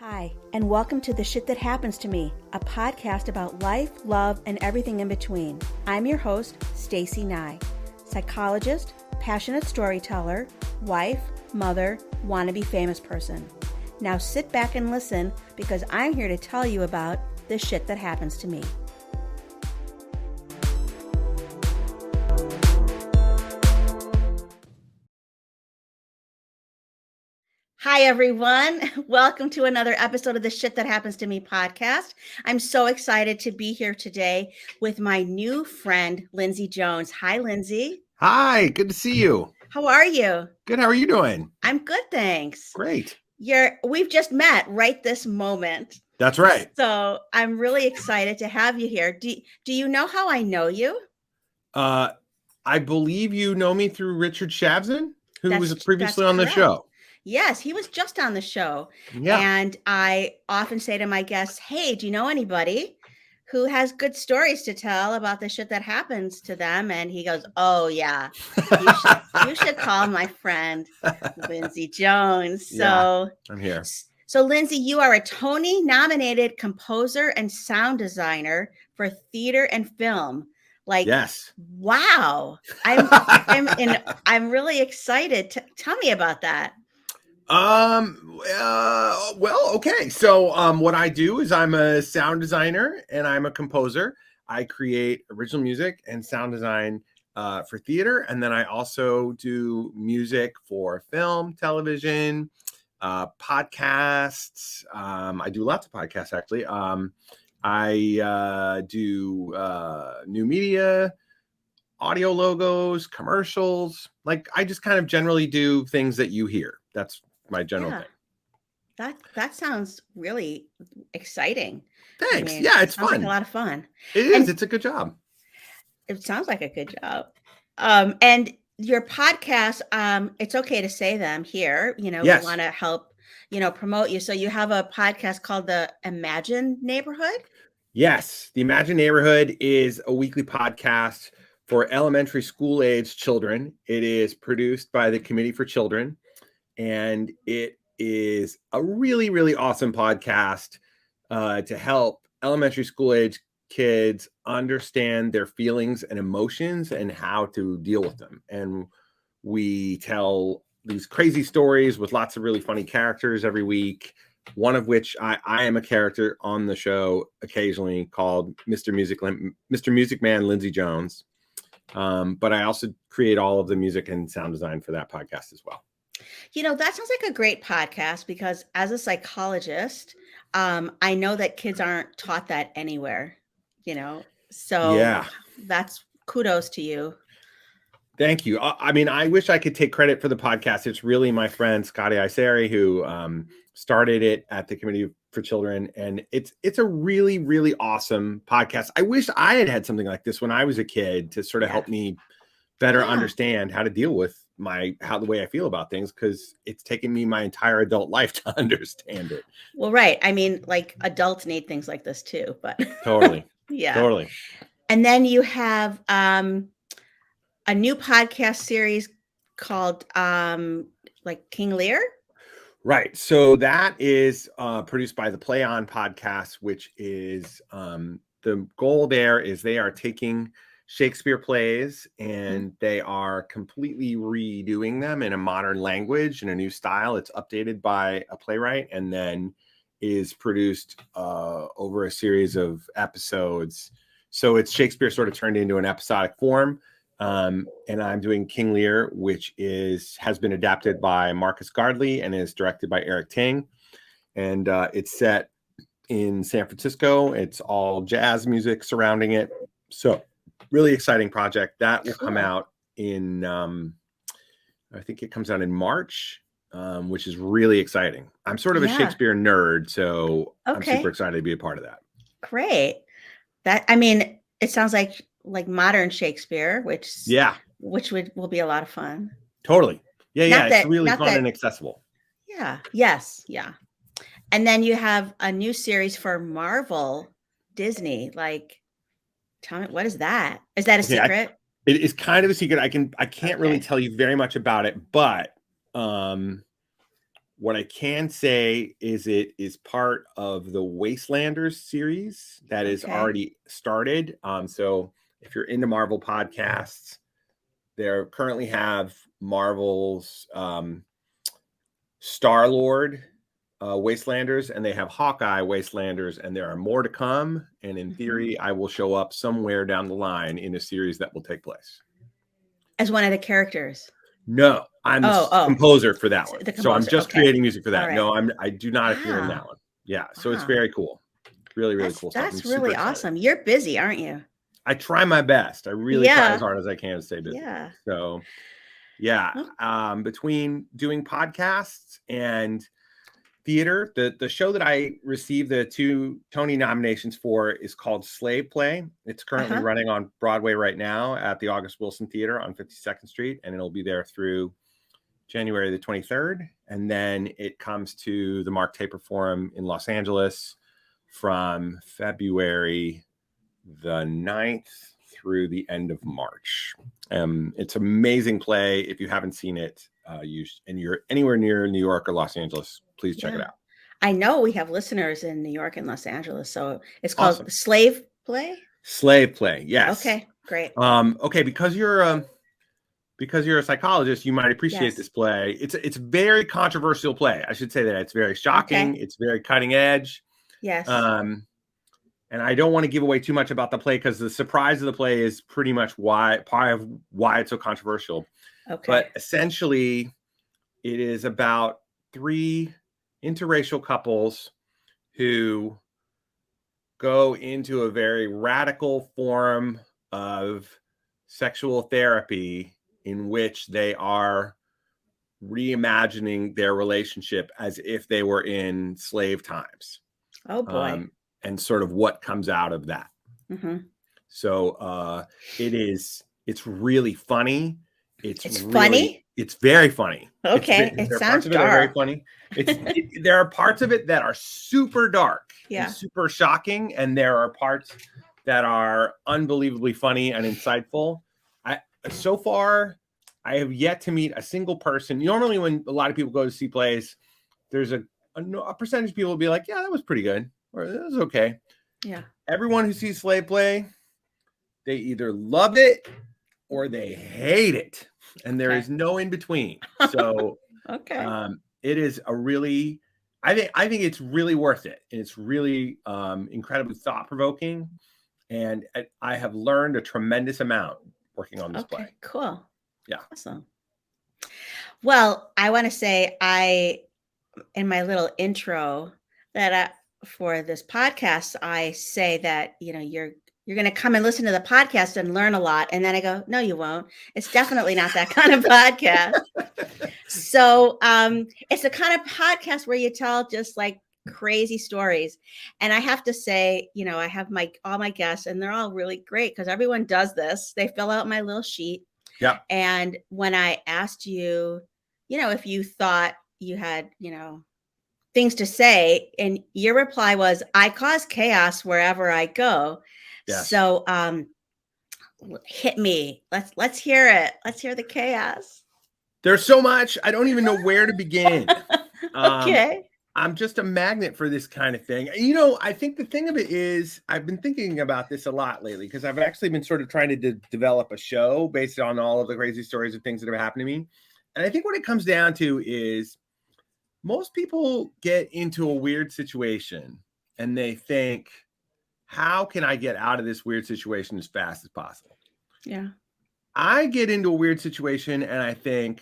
Hi, and welcome to The Shit That Happens to Me, a podcast about life, love, and everything in between. I'm your host, Stacey Nye, psychologist, passionate storyteller, wife, mother, wannabe famous person. Now sit back and listen because I'm here to tell you about the shit that happens to me. Hi, everyone. Welcome to another episode of the Shit That Happens to Me podcast. I'm so excited to be here today with my new friend, Lindsay Jones. Hi, Lindsay. Hi, good to see you. How are you? Good. How are you doing? I'm good, thanks. Great. We've just met right this moment. That's right. So I'm really excited to have you here. Do you know how I know you? I believe you know me through Richard Shavzin, who was previously on the correct. show. Yes, he was just on the show. Yeah. And I often say to my guests, hey, do you know anybody who has good stories to tell about the shit that happens to them? And he goes, oh, yeah, you should call my friend, Lindsay Jones. So yeah, I'm here. So, Lindsay, you are a Tony-nominated composer and sound designer for theater and film. Like, yes. Wow. I'm really excited. Tell me about that. Well, okay. So, what I do is I'm a sound designer and I'm a composer. I create original music and sound design for theater. And then I also do music for film, television, podcasts. I do lots of podcasts, actually. I do new media, audio logos, commercials. Like, I just kind of generally do things that you hear. That's my general thing. That sounds really exciting. Thanks. Yeah, it's fun. Like a lot of fun. It is. It's a good job. It sounds like a good job. And your podcast, it's okay to say them here. Yes. We want to help, promote you. So you have a podcast called the Imagine Neighborhood? Yes. The Imagine Neighborhood is a weekly podcast for elementary school age children. It is produced by the Committee for Children. And it is a really, really awesome podcast to help elementary school age kids understand their feelings and emotions and how to deal with them. And we tell these crazy stories with lots of really funny characters every week, one of which I am a character on the show occasionally called Mr. Music Man Lindsay Jones. But I also create all of the music and sound design for that podcast as well. That sounds like a great podcast because as a psychologist, I know that kids aren't taught that anywhere, so yeah, that's kudos to you. Thank you. I mean, I wish I could take credit for the podcast. It's really my friend, Scotty Iseri, who started it at the Committee for Children. And it's a really, really awesome podcast. I wish I had something like this when I was a kid to sort of help me better understand how to deal with the way I feel about things, because it's taken me my entire adult life to understand it. Well, right. I mean, like adults need things like this too, but totally. Yeah. Totally. And then you have a new podcast series called like King Lear. Right. So that is produced by the Play On podcast, which is the goal there is they are taking Shakespeare plays and they are completely redoing them in a modern language in a new style. It's updated by a playwright and then is produced over a series of episodes. So it's Shakespeare sort of turned into an episodic form. And I'm doing King Lear, which has been adapted by Marcus Gardley and is directed by Eric Ting. And it's set in San Francisco. It's all jazz music surrounding it. So really exciting project that will come out in, I think it comes out in March, which is really exciting. I'm sort of a Shakespeare nerd, so I'm super excited to be a part of that. Great. It sounds like modern Shakespeare, which will be a lot of fun. Totally. Yeah. It's really fun and accessible. Yeah. Yes. Yeah. And then you have a new series for Marvel Disney. Tell me, what is that? Is that a secret? It is kind of a secret. I can't really tell you very much about it, but What I can say is it is part of the Wastelanders series that is already started. So if you're into Marvel podcasts, they currently have Marvel's Star-Lord Wastelanders, and they have Hawkeye Wastelanders, and there are more to come. And in theory, I will show up somewhere down the line in a series that will take place. As one of the characters? No, I'm the composer for that one. So I'm just creating music for that. Right. No, I do not appear in that one. Yeah. So it's very cool. Really, really cool stuff. That's really awesome. You're busy, aren't you? I try my best. I really try as hard as I can to stay busy. Yeah. So between doing podcasts and theater, the show that I received the 2 Tony nominations for is called Slave Play. It's currently running on Broadway right now at the August Wilson Theater on 52nd Street, and it'll be there through January the 23rd. And then it comes to the Mark Taper Forum in Los Angeles from February the 9th through the end of March. It's an amazing play. If you haven't seen it, and you're anywhere near New York or Los Angeles, please check it out. I know we have listeners in New York and Los Angeles, so it's called Slave Play. Slave Play, yes. Okay, great. Okay, because you're a psychologist, you might appreciate this play. It's a very controversial play. I should say that it's very shocking. It's very cutting edge. Yes. And I don't want to give away too much about the play because the surprise of the play is pretty much part of why it's so controversial. Okay. But essentially, it is about 3 interracial couples who go into a very radical form of sexual therapy in which they are reimagining their relationship as if they were in slave times. Oh, boy. And sort of what comes out of that. So it's really funny. It's really funny. It's very funny. Okay, it sounds dark. Very funny. There are parts of it that are super dark, and super shocking, and there are parts that are unbelievably funny and insightful. So far, I have yet to meet a single person. Normally, when a lot of people go to see plays, there's a percentage of people will be like, "Yeah, that was pretty good," or "That was okay." Yeah. Everyone who sees Slave Play, they either love it or they hate it, and there is no in between. So, it is a really, I think it's really worth it, and it's really incredibly thought provoking, and I have learned a tremendous amount working on this play. Cool. Yeah. Awesome. Well, I want to say in my little intro that for this podcast, I say that, you're going to come and listen to the podcast and learn a lot. And then I go, no, you won't. It's definitely not that kind of podcast. So it's the kind of podcast where you tell just like crazy stories. And I have to say, I have all my guests, and they're all really great because everyone does this. They fill out my little sheet. Yeah. And when I asked you, if you thought you had, things to say, and your reply was, I cause chaos wherever I go. Yes. So hit me. Let's hear it. Let's hear the chaos. There's so much. I don't even know where to begin. Okay. I'm just a magnet for this kind of thing. I think the thing of it is I've been thinking about this a lot lately because I've actually been sort of trying to develop a show based on all of the crazy stories of things that have happened to me. And I think what it comes down to is most people get into a weird situation and they think, how can I get out of this weird situation as fast as possible? Yeah. I get into a weird situation and I think,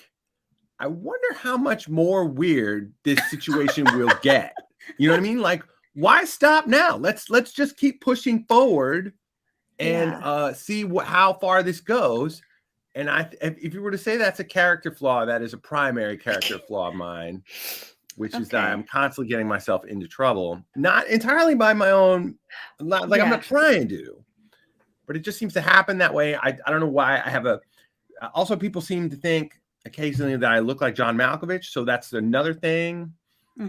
I wonder how much more weird this situation will get. You know what I mean? Like, why stop now? Let's just keep pushing forward and see how far this goes. And if you were to say that's a character flaw, that is a primary character flaw of mine, which is that I'm constantly getting myself into trouble, not entirely by my own, I'm not trying to, but it just seems to happen that way. I don't know why. Also people seem to think occasionally that I look like John Malkovich. So that's another thing,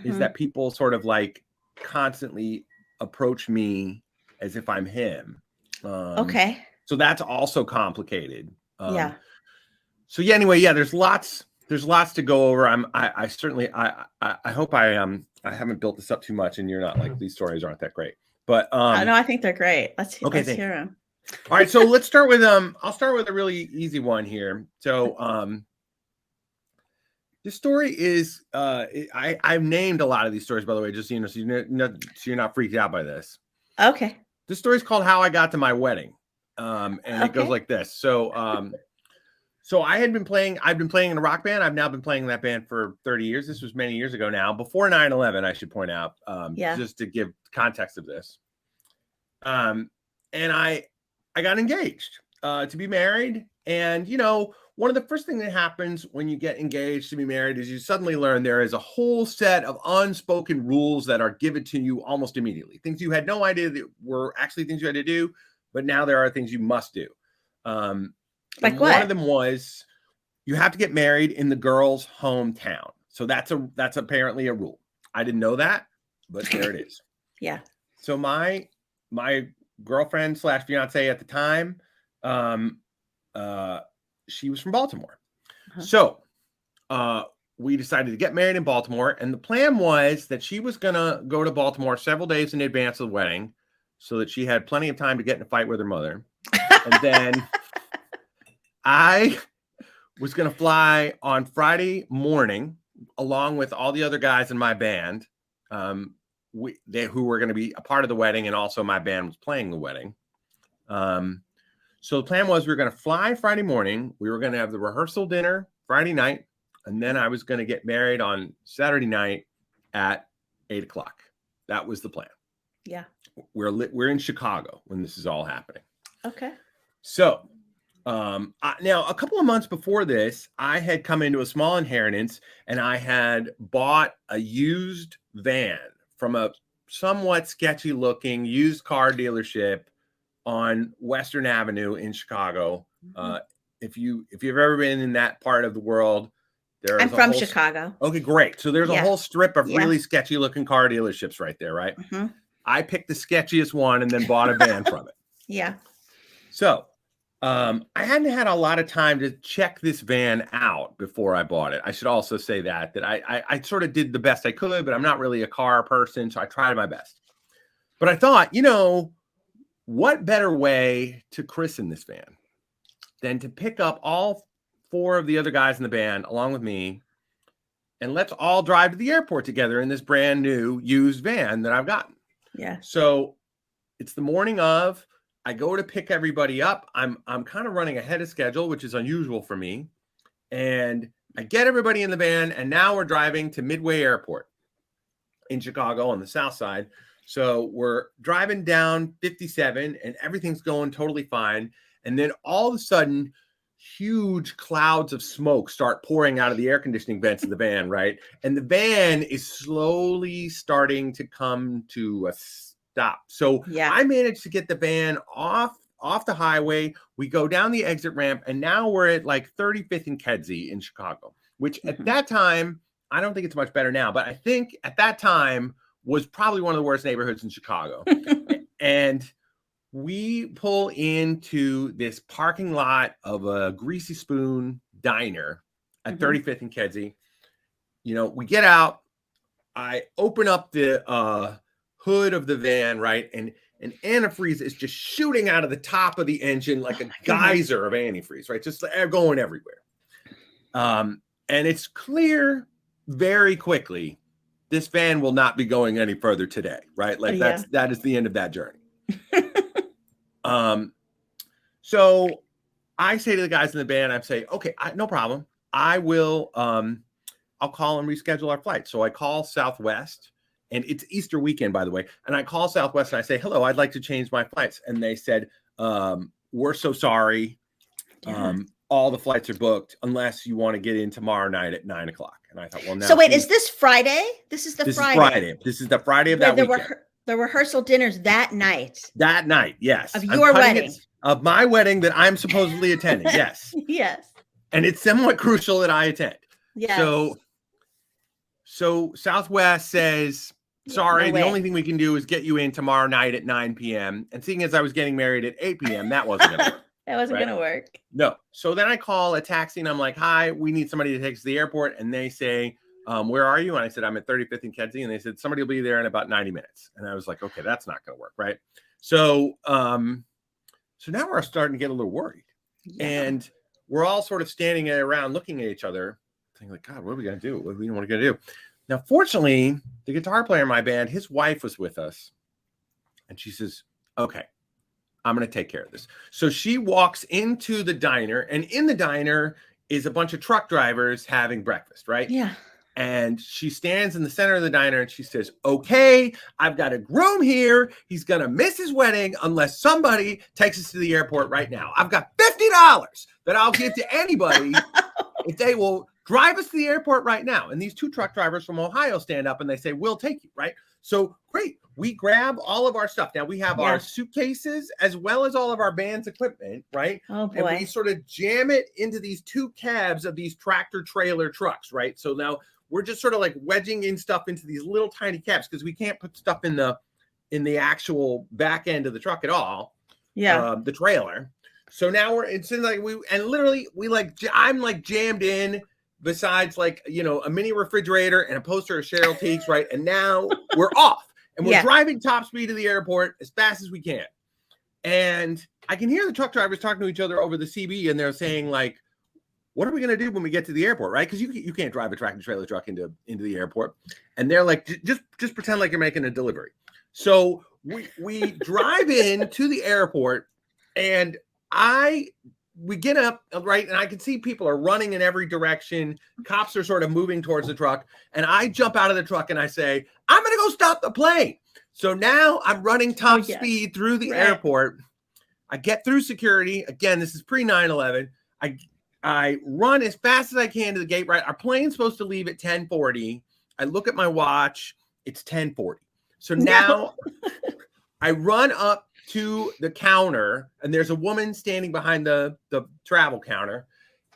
is that people sort of like constantly approach me as if I'm him. So that's also complicated. So anyway, there's lots there's lots to go over. I certainly I hope I haven't built this up too much and you're not like these stories aren't that great. But no, I think they're great. Let's okay, hear them. All right, so let's start with I'll start with a really easy one here. So this story is I've named a lot of these stories, by the way, just so you know, so you're not freaked out by this. Okay. This story is called How I Got to My Wedding. And it goes like this. So so I've been playing in a rock band. I've now been playing in that band for 30 years. This was many years ago now, before 9/11, I should point out, just to give context of this. And I got engaged to be married. And, you know, one of the first things that happens when you get engaged to be married is you suddenly learn there is a whole set of unspoken rules that are given to you almost immediately. Things you had no idea that were actually things you had to do, but now there are things you must do. Like what? One of them was you have to get married in the girl's hometown. So that's apparently a rule. I didn't know that, but there it is. Yeah. So my girlfriend / fiance at the time, she was from Baltimore. So we decided to get married in Baltimore. And the plan was that she was going to go to Baltimore several days in advance of the wedding so that she had plenty of time to get in a fight with her mother. And then I was going to fly on Friday morning along with all the other guys in my band who were going to be a part of the wedding. And also my band was playing the wedding. So the plan was we were going to fly Friday morning. We were going to have the rehearsal dinner Friday night. And then I was going to get married on Saturday night at 8:00. That was the plan. Yeah. We're in Chicago when this is all happening. Okay. So now a couple of months before this, I had come into a small inheritance and I had bought a used van from a somewhat sketchy looking used car dealership on Western Avenue in Chicago. If you've ever been in that part of the world, I'm from Chicago. Okay, great. So there's a whole strip of really sketchy looking car dealerships right there, right? I picked the sketchiest one and then bought a van from it. Yeah. So I hadn't had a lot of time to check this van out before I bought it. I should also say that I sort of did the best I could, but I'm not really a car person, so I tried my best. But I thought, you know, what better way to christen this van than to pick up all 4 of the other guys in the band along with me, and let's all drive to the airport together in this brand new used van that I've gotten. Yeah. So it's the morning of. I go to pick everybody up. I'm kind of running ahead of schedule, which is unusual for me. And I get everybody in the van, and now we're driving to Midway Airport in Chicago on the south side. So we're driving down 57 and everything's going totally fine. And then all of a sudden, huge clouds of smoke start pouring out of the air conditioning vents of the van, right? And the van is slowly starting to come to a stop. So I managed to get the van off the highway. We go down the exit ramp, and now we're at like 35th and Kedzie in Chicago, which at that time, I don't think it's much better now, but I think at that time was probably one of the worst neighborhoods in Chicago. And we pull into this parking lot of a Greasy Spoon diner at 35th and Kedzie. You know, we get out. I open up the hood of the van, right? And antifreeze is just shooting out of the top of the engine like a geyser of antifreeze, right? Just going everywhere. And it's clear very quickly this van will not be going any further today, right? Like that is the end of that journey. So I say to the guys in the band, I say, okay, no problem. I will, I'll call and reschedule our flight. So I call Southwest, and it's Easter weekend, by the way. And I call Southwest and I say, hello, I'd like to change my flights. And they said, we're so sorry. All the flights are booked unless you want to get in tomorrow night at 9:00. And I thought, well, now. So wait, is this Friday? This is Friday. Is Friday. This is the Friday of that weekend. The rehearsal dinner's that night. That night, yes. Of your wedding. Of my wedding that I'm supposedly attending, yes. Yes. And it's somewhat crucial that I attend. Yes. So Southwest says, sorry, the only thing we can do is get you in tomorrow night at 9 p.m. And seeing as I was getting married at 8 p.m., that wasn't going to work. That wasn't right? going to work. No. So then I call a taxi and I'm like, hi, we need somebody to take us to the airport. And they say, where are you? And I said, I'm at 35th and Kedzie. And they said, somebody will be there in about 90 minutes. And I was like, okay, that's not going to work. Right. So, so now we're starting to get a little worried. Yeah. And we're all sort of standing around looking at each other, thinking like, God, what are we going to do? What are we going to do? Now, fortunately, the guitar player in my band, his wife was with us. And she says, okay, I'm going to take care of this. So she walks into the diner, and in the diner is a bunch of truck drivers having breakfast, right? Yeah. And she stands in the center of the diner and she says, okay, I've got a groom here. He's going to miss his wedding unless somebody takes us to the airport right now. I've got $50 that I'll give to anybody if they will drive us to the airport right now. And these two truck drivers from Ohio stand up and they say, we'll take you, right? So great. We grab all of our stuff. Now we have our suitcases as well as all of our band's equipment, right? Oh boy. And we sort of jam it into these two cabs of these tractor trailer trucks, right? So now we're just sort of like wedging in stuff into these little tiny cabs because we can't put stuff in the actual back end of the truck at all. Yeah. The trailer. So now it's in like I'm like jammed in besides like, you know, a mini refrigerator and a poster of Cheryl Teagues, right? And now we're off and we're driving top speed to the airport as fast as we can. And I can hear the truck drivers talking to each other over the CB and they're saying like, what are we going to do when we get to the airport, right? Because you can't drive a tractor trailer truck into the airport. And they're like, just pretend like you're making a delivery. So we drive in to the airport and we get up, right? And I can see people are running in every direction. Cops are sort of moving towards the truck. And I jump out of the truck and I say, I'm going to go stop the plane. So now I'm running top speed through the airport. I get through security. Again, this is pre 9/11. I run as fast as I can to the gate, right? Our plane's supposed to leave at 10:40. I look at my watch. It's 10:40. So now I run up to the counter and there's a woman standing behind the travel counter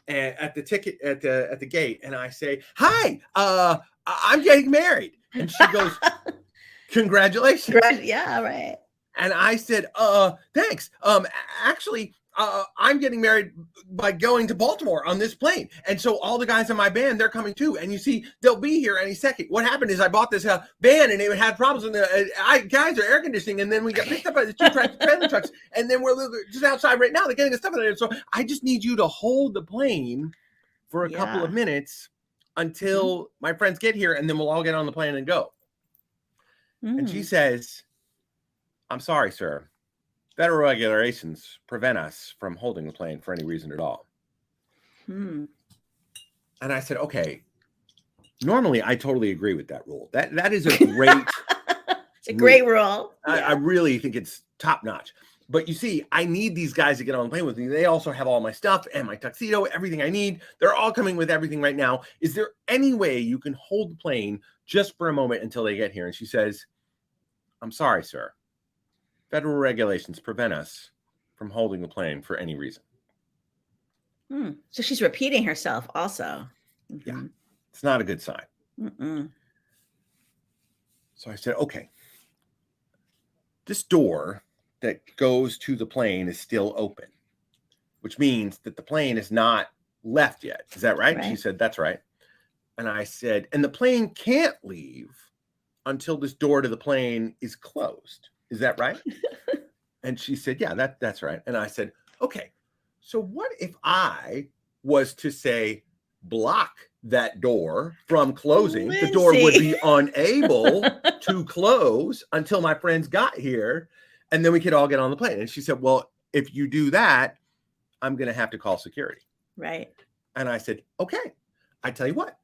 and at the ticket at the gate. And I say, hi, I'm getting married. And she goes, congratulations. Yeah, right. And I said, thanks. Actually, I'm getting married by going to Baltimore on this plane. And so all the guys in my band, they're coming too. And you see, they'll be here any second. What happened is I bought this van and it had problems with the guys are air conditioning. And then we got picked up by the two trailer trucks. And then we're just outside right now. They're getting the stuff in there. So I just need you to hold the plane for a couple of minutes until my friends get here. And then we'll all get on the plane and go. And she says, I'm sorry, sir. Federal regulations prevent us from holding the plane for any reason at all. And I said, okay, normally I totally agree with that rule. That is a great it's a great rule. I really think it's top notch. But you see, I need these guys to get on the plane with me. They also have all my stuff and my tuxedo, everything I need. They're all coming with everything right now. Is there any way you can hold the plane just for a moment until they get here? And she says, I'm sorry, sir. Federal regulations prevent us from holding the plane for any reason. So she's repeating herself also. Yeah, it's not a good sign. So I said, okay, this door that goes to the plane is still open, which means that the plane is not left yet. Is that right? She said, that's right. And I said, and the plane can't leave until this door to the plane is closed. Is that right? And she said, yeah, that's right. And I said, okay, so what if I was to say, block that door from closing? Lindsay. The door would be unable to close until my friends got here. And then we could all get on the plane. And she said, well, if you do that, I'm going to have to call security. Right. And I said, okay, I tell you what,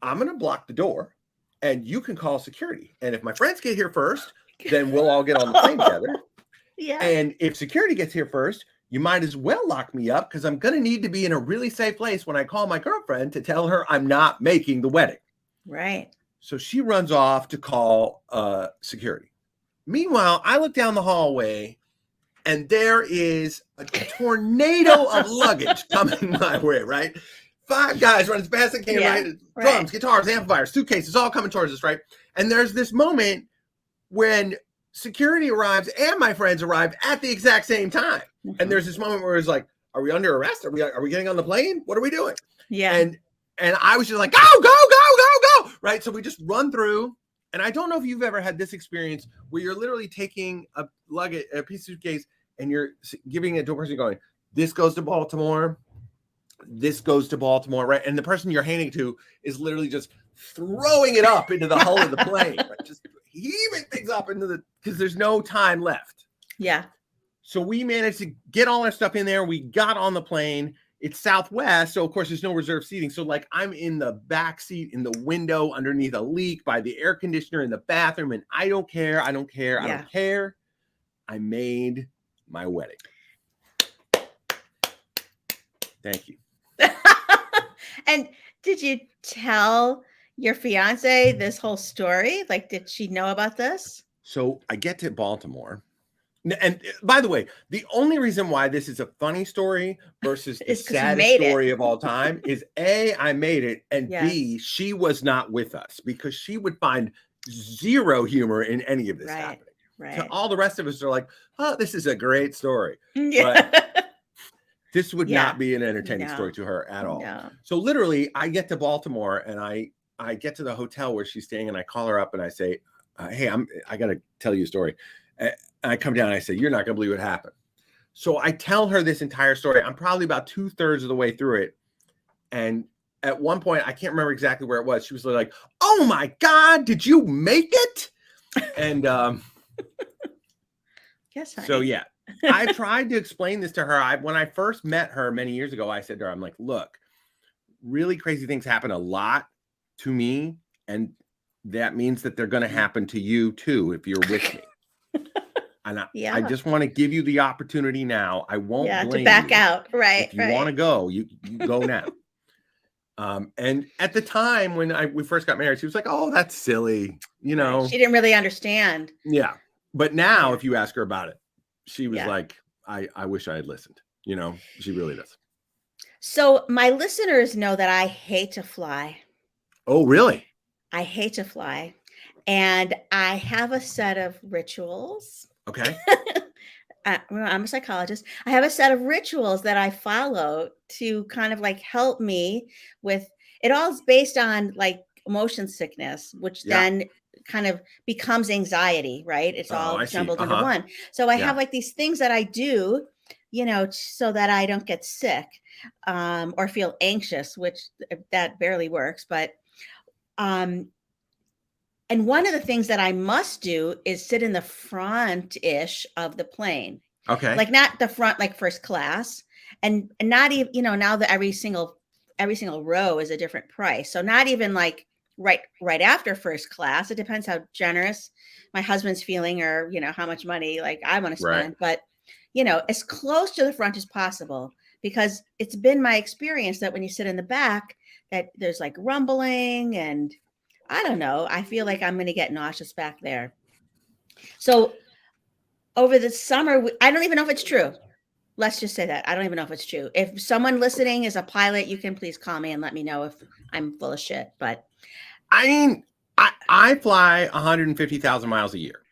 I'm going to block the door and you can call security. And if my friends get here first, then we'll all get on the plane together. Yeah. And if security gets here first, you might as well lock me up because I'm going to need to be in a really safe place when I call my girlfriend to tell her I'm not making the wedding. Right. So she runs off to call security. Meanwhile, I look down the hallway and there is a tornado of luggage coming my way, right? 5 guys running as fast as they can, right? Drums, guitars, amplifiers, suitcases, all coming towards us, right? And there's this moment when security arrives and my friends arrived at the exact same time. Mm-hmm. And there's this moment where it's like, are we under arrest? Are we getting on the plane? What are we doing? Yeah. And I was just like, go. Right. So we just run through. And I don't know if you've ever had this experience where you're literally taking a piece of suitcase, and you're giving it to a person going, this goes to Baltimore. This goes to Baltimore. Right. And the person you're handing to is literally just throwing it up into the hull of the plane. Right? Just heaving things up because there's no time left. Yeah. So we managed to get all our stuff in there. We got on the plane. It's Southwest, so of course there's no reserved seating. So like I'm in the back seat in the window underneath a leak by the air conditioner in the bathroom, and I don't care. I made my wedding. Thank you. And did you tell your fiance this whole story? Like, did she know about this? So I get to Baltimore. And by the way, the only reason why this is a funny story versus the saddest story of all time is A, I made it, and B, she was not with us because she would find zero humor in any of this happening. Right. So all the rest of us are like, oh, this is a great story. Yeah. But this would not be an entertaining story to her at all. No. So literally, I get to Baltimore and I get to the hotel where she's staying, and I call her up and I say, hey, I got to tell you a story. I come down and I say, you're not going to believe what happened. So I tell her this entire story. I'm probably about 2/3 of the way through it. And at one point, I can't remember exactly where it was. She was like, oh my God, did you make it? And yes, honey. So yeah, I tried to explain this to her. When I first met her many years ago, I said to her, I'm like, look, really crazy things happen a lot to me. And that means that they're going to happen to you too, if you're with me. And I just want to give you the opportunity now. I won't blame to back you. Out. Right. If you want to go, you go now. And at the time when we first got married, she was like, oh, that's silly. You know, she didn't really understand. Yeah. But now if you ask her about it, she was like, I wish I had listened. You know, she really does. So my listeners know that I hate to fly. Oh, really? I hate to fly. And I have a set of rituals. Okay. I'm a psychologist. I have a set of rituals that I follow to kind of like help me with it. All is based on like motion sickness, which then kind of becomes anxiety, right? It's all jumbled into one. So I have like these things that I do, you know, so that I don't get sick or feel anxious, which that barely works. But and one of the things that I must do is sit in the front-ish of the plane. Okay. Like not the front, like first class, and not even, you know, now that every single row is a different price. So not even like right after first class. It depends how generous my husband's feeling, or, you know, how much money like I want to spend. Right. But, you know, as close to the front as possible, because it's been my experience that when you sit in the back, that there's like rumbling and I don't know. I feel like I'm going to get nauseous back there. So over the summer, I don't even know if it's true. Let's just say that. I don't even know if it's true. If someone listening is a pilot, you can please call me and let me know if I'm full of shit. But I mean, I fly 150,000 miles a year.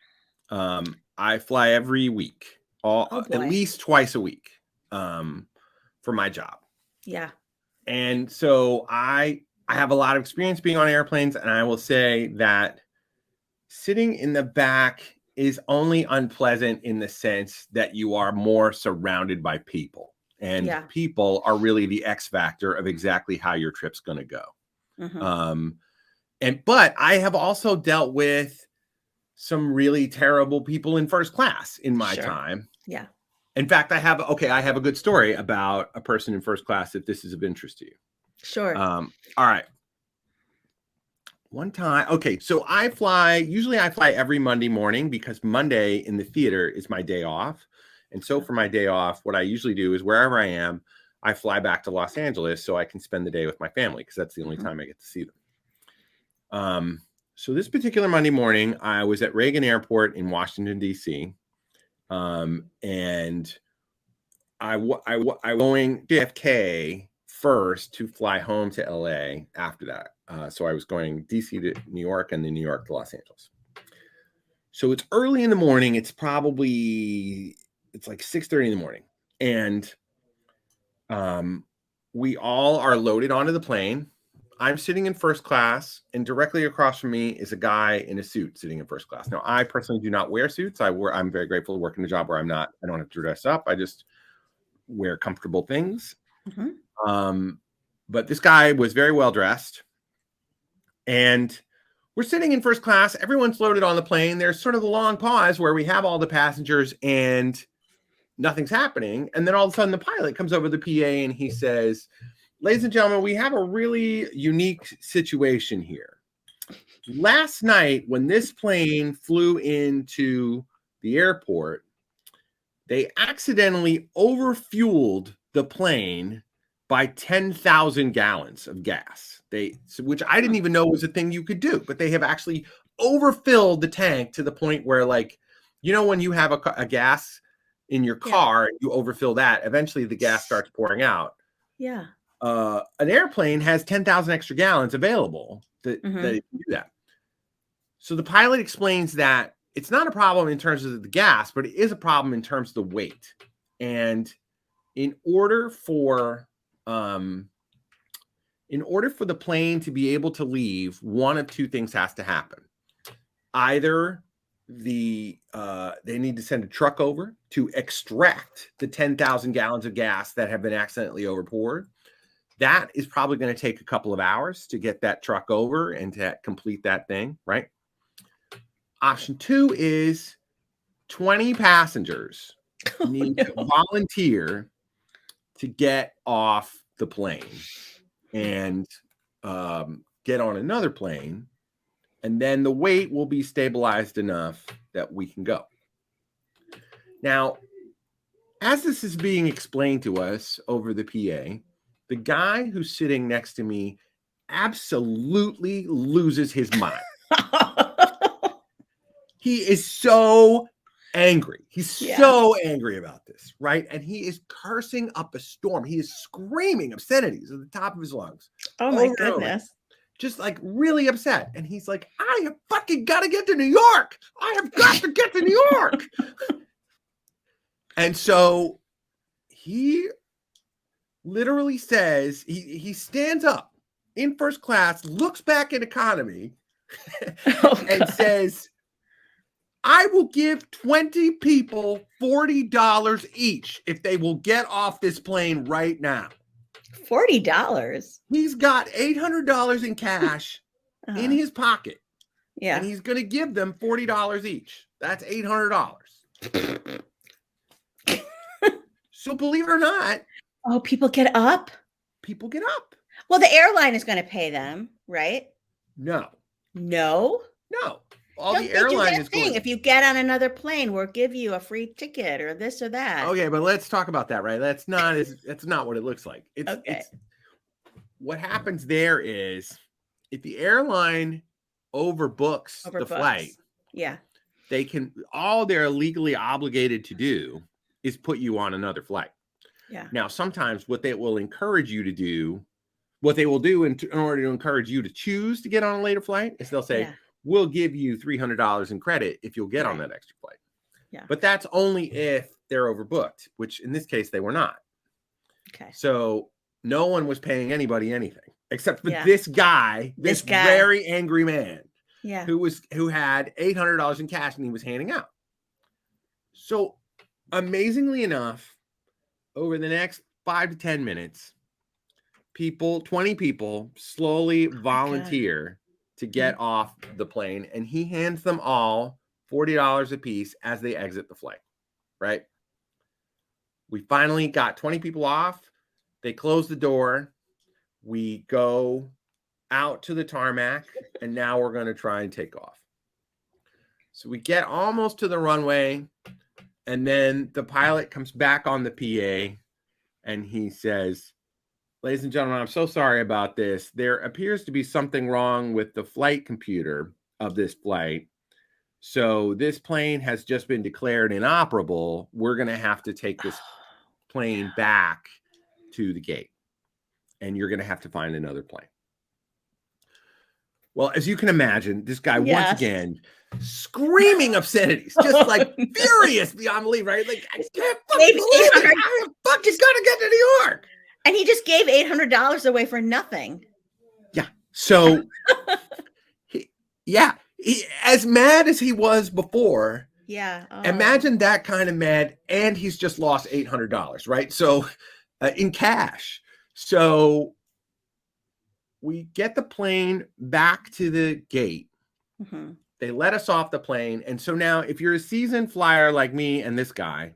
I fly every week, at least twice a week for my job. Yeah. And so I have a lot of experience being on airplanes, and I will say that sitting in the back is only unpleasant in the sense that you are more surrounded by people, and people are really the X factor of exactly how your trip's going to go. Mm-hmm. But I have also dealt with some really terrible people in first class in my time. Yeah. In fact, I have a good story about a person in first class, if this is of interest to you. Sure. All right. One time. Okay. So usually I fly every Monday morning because Monday in the theater is my day off. And so for my day off, what I usually do is wherever I am, I fly back to Los Angeles so I can spend the day with my family, because that's the only time I get to see them. So this particular Monday morning, I was at Reagan Airport in Washington, D.C. And I going JFK first to fly home to LA after that. So I was going DC to New York and then New York to Los Angeles. So it's early in the morning. It's like 6:30 in the morning. And we all are loaded onto the plane. I'm sitting in first class, and directly across from me is a guy in a suit sitting in first class. Now, I personally do not wear suits. I'm very grateful to work in a job where I don't have to dress up. I just wear comfortable things. Mm-hmm. But this guy was very well dressed, and we're sitting in first class. Everyone's loaded on the plane. There's sort of a long pause where we have all the passengers and nothing's happening. And then all of a sudden the pilot comes over the PA and he says, "Ladies and gentlemen, we have a really unique situation here. Last night, when this plane flew into the airport, they accidentally overfueled the plane by 10,000 gallons of gas. Which I didn't even know was a thing you could do, but they have actually overfilled the tank to the point where, like, when you have a gas in your car, you overfill that, eventually the gas starts pouring out. Yeah. An airplane has 10,000 extra gallons available that it can do that. So the pilot explains that it's not a problem in terms of the gas, but it is a problem in terms of the weight. And in order for the plane to be able to leave, one of two things has to happen. Either they need to send a truck over to extract the 10,000 gallons of gas that have been accidentally overpoured. That is probably going to take a couple of hours to get that truck over and to complete that thing, right? Option 2 is 20 passengers need to volunteer to get off the plane and get on another plane, and then the weight will be stabilized enough that we can go. Now, as this is being explained to us over the PA, the guy who's sitting next to me absolutely loses his mind. He is so angry. He's so angry about this, right? And he is cursing up a storm. He is screaming obscenities at the top of his lungs. Oh my goodness. Just like really upset. And he's like, "I have fucking got to get to New York. I have got to get to New York." And so he literally says, he stands up in first class, looks back at economy, and says, "I will give 20 people $40 each if they will get off this plane right now." $40? He's got $800 in cash in his pocket. Yeah. And he's going to give them $40 each. That's $800. So believe it or not. Oh, people get up? People get up. Well, the airline is going to pay them, right? No. All Don't the airline is going. If you get on another plane, we'll give you a free ticket or this or that. Okay, but let's talk about that, right? That's not what it looks like. It's what happens there is if the airline overbooks the flight, all they're legally obligated to do is put you on another flight. Yeah. Now, sometimes what they will encourage you to do, what they will do in order to encourage you to choose to get on a later flight is they'll say, "We'll give you $300 in credit if you'll get on that extra flight." Yeah. But that's only if they're overbooked, which in this case they were not. Okay. So no one was paying anybody anything except for this guy, this very angry man, who had $800 in cash and he was handing out. So amazingly enough, over the next 5 to 10 minutes, 20 people slowly volunteer to get off the plane, and he hands them all $40 a piece as they exit the flight, right? We finally got 20 people off. They close the door. We go out to the tarmac, and now we're going to try and take off. So we get almost to the runway, and then the pilot comes back on the PA, and he says, "Ladies and gentlemen, I'm so sorry about this. There appears to be something wrong with the flight computer of this flight. So this plane has just been declared inoperable. We're going to have to take this plane back to the gate, and you're going to have to find another plane." Well, as you can imagine, this guy once Yes. again screaming obscenities, just like furious beyond belief, right? Like, I can't fucking believe it. I am fucking gonna get to New York. And he just gave $800 away for nothing. Yeah. So, as mad as he was before. Yeah. Oh. Imagine that kind of mad, and he's just lost $800, right? So, in cash. So, we get the plane back to the gate. Mm-hmm. They let us off the plane. And so now, if you're a seasoned flyer like me and this guy,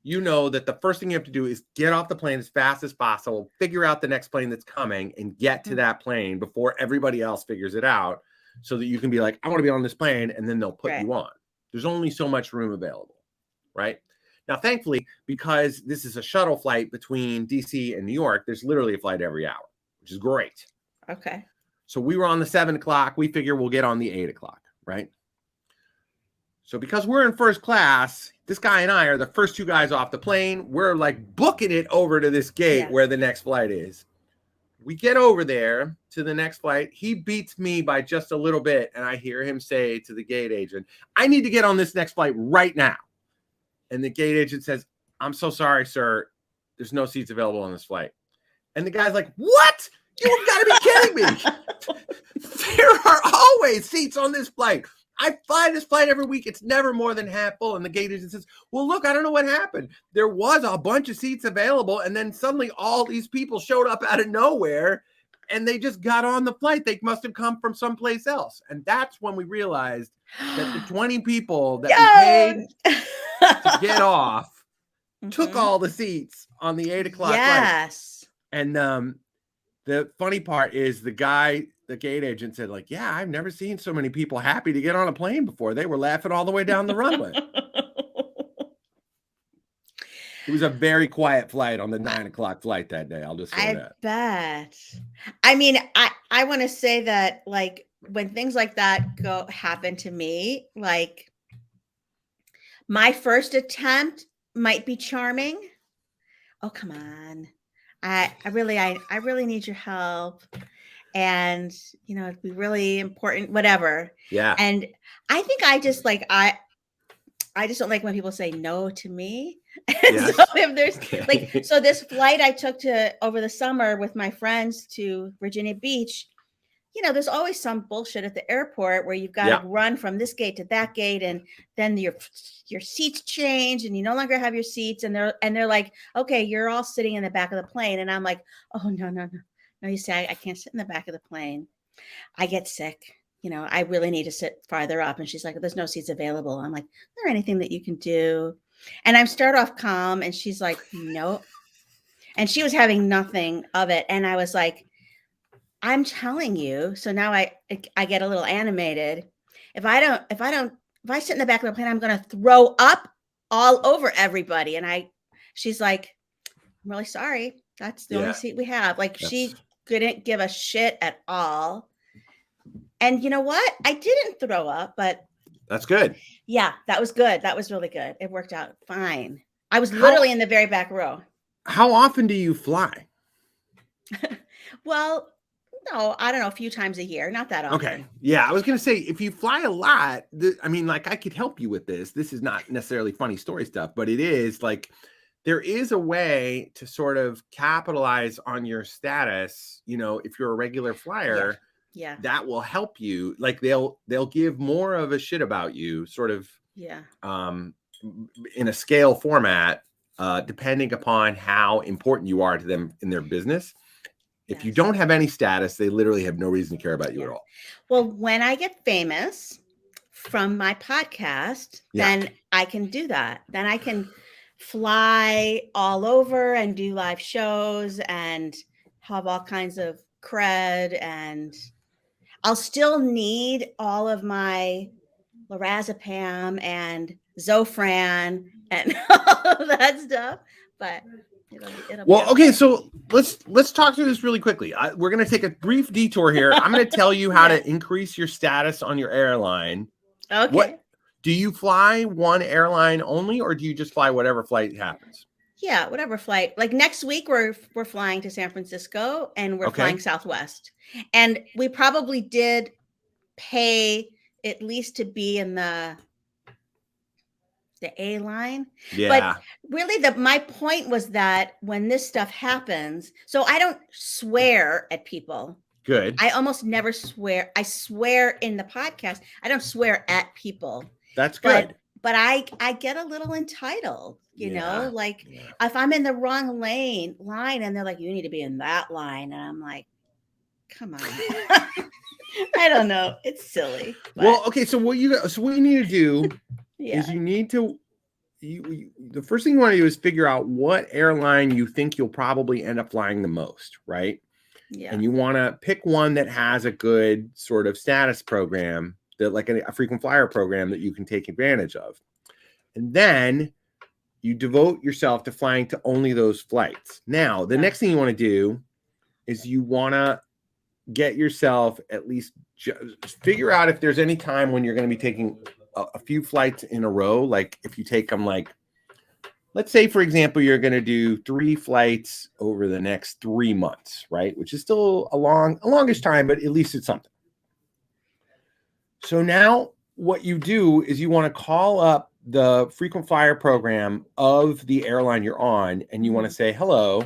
you know that the first thing you have to do is get off the plane as fast as possible, figure out the next plane that's coming, and get to that plane before everybody else figures it out, so that you can be like, I want to be on this plane, and then they'll put you on. There's only so much room available, right? Now, thankfully, because this is a shuttle flight between DC and New York, there's literally a flight every hour, which is great. Okay. So we were on the 7 o'clock. We figure we'll get on the 8 o'clock, right? So because we're in first class, this guy and I are the first two guys off the plane. We're like booking it over to this gate where the next flight is. We get over there to the next flight. He beats me by just a little bit. And I hear him say to the gate agent, I need to get on this next flight right now. And the gate agent says, I'm so sorry, sir. There's no seats available on this flight. And the guy's like, what? You've got to be kidding me. There are always seats on this flight. I fly this flight every week. It's never more than half full. And the gate agent says, well, look, I don't know what happened. There was a bunch of seats available. And then suddenly all these people showed up out of nowhere and they just got on the flight. They must have come from someplace else. And that's when we realized that the 20 people that we paid to get off took all the seats on the 8 o'clock flight. And the funny part is the gate agent said, like, yeah, I've never seen so many people happy to get on a plane before. They were laughing all the way down the runway. It was a very quiet flight on the 9 o'clock flight that day. I'll just say that. I bet. I mean, I want to say that, like, when things like that happen to me, like, my first attempt might be charming. Oh, come on. I really need your help. And, you know, it'd be really important, whatever. Yeah. And I think I just like, I just don't like when people say no to me. Yes. So if there's like, so this flight I took over the summer with my friends to Virginia Beach, you know, there's always some bullshit at the airport where you've got to run from this gate to that gate, and then your seats change and you no longer have your seats, and they're like, okay, you're all sitting in the back of the plane. And I'm like, oh, no, you say I can't sit in the back of the plane. I get sick. You know, I really need to sit farther up. And she's like, there's no seats available. I'm like, is there anything that you can do? And I start off calm, and she's like, nope. And she was having nothing of it. And I was like, I'm telling you. So now I get a little animated. If I sit in the back of the plane, I'm going to throw up all over everybody. And she's like, I'm really sorry. That's the only seat we have. Like, she couldn't give a shit at all. And you know what? I didn't throw up, but that's good. Yeah, that was good. That was really good. It worked out fine. I was literally in the very back row. How often do you fly? Well, no, I don't know, a few times a year, not that often. Okay. Yeah, I was going to say, if you fly a lot, I mean, like, I could help you with this. This is not necessarily funny story stuff, but it is like, there is a way to sort of capitalize on your status. You know, if you're a regular flyer, that will help you. Like, they'll give more of a shit about you, sort of, in a scale format, depending upon how important you are to them in their business. If you don't have any status, they literally have no reason to care about you at all. Well, when I get famous from my podcast, then I can do that. Then I can fly all over and do live shows and have all kinds of cred, and I'll still need all of my lorazepam and Zofran and all of that stuff, but it'll be okay. So let's talk through this really quickly. We're going to take a brief detour here. I'm going to tell you how to increase your status on your airline. Okay. Do you fly one airline only, or do you just fly whatever flight happens? Yeah, whatever flight. Like next week, we're flying to San Francisco, and we're flying Okay. Southwest. And we probably did pay at least to be in the A line. But Yeah. really, my point was that when this stuff happens, so I don't swear at people. Good. I almost never swear. I swear in the podcast. I don't swear at people. That's But good. I get a little entitled, Yeah. like Yeah. if I'm in the wrong line and they're like, you need to be in that line. And I'm like, come on. I don't know. It's silly. But Well, okay. So what you need to do yeah. is you need to the first thing you want to do is figure out what airline you think you'll probably end up flying the most, right? Yeah. And you want to pick one that has a good sort of status program, that like a frequent flyer program that you can take advantage of. And then you devote yourself to flying to only those flights. Now, the next thing you want to do is you want to get yourself at least figure out if there's any time when you're going to be taking a few flights in a row. Like if you take them, like, let's say, for example, you're going to do 3 flights over the next 3 months, right? Which is still a longish time, but at least it's something. So now what you do is you want to call up the frequent flyer program of the airline you're on, and you want to say, hello,